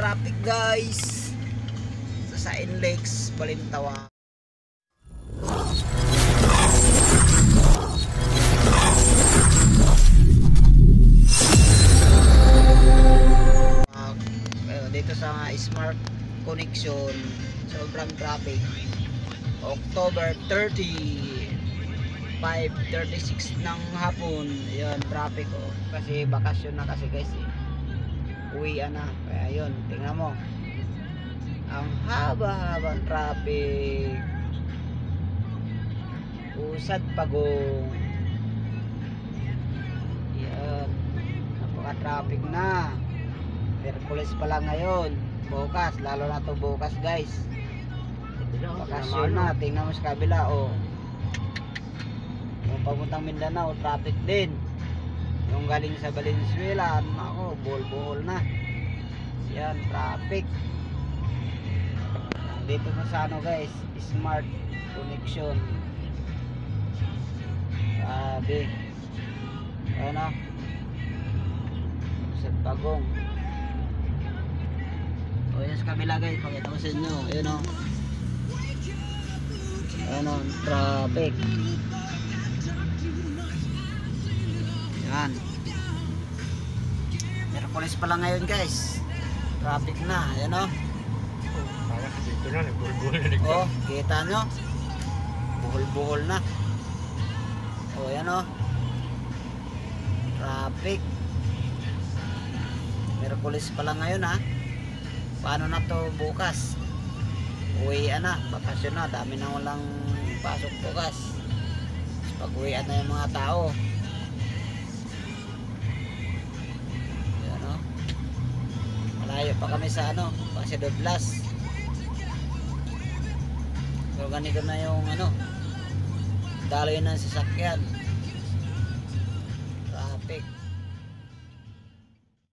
traffic guys sa Inlex Palintawa. Dito sa Smart Connection sobrang traffic. October 30 5:36 ng hapon, yun traffic kasi bakasyon na kasi guys uwian na, kaya yun tingnan mo ang haba-habang traffic. Usad Pagong, yan, napaka traffic na. Merkulis pa lang ngayon, bukas lalo na to bukas guys, bakasyon na. Tingnan mo sa kabila yung papuntang Mindanao traffic din, yung galing sa Valenzuela ako buhol-buhol na, yan traffic. Dito sa guys, Smart Connection, sabi ano sa Pagong. Yan sa kabila guys, pakita ko sa inyo, ayun traffic. Yan, Merkulis pa lang ngayon guys, traffic na, ayan dito na, buhol-buhol na. Kita nyo, buhol-buhol na. Ayan traffic. Merkulis pa lang ngayon paano na to bukas? Uwian na, bakasyon na, dami na walang pasok bukas. Pag uwian na yung mga tao. Malayo pa kami sa Paseo de Blas. So ganito na yung daloy ng sasakyan, traffic.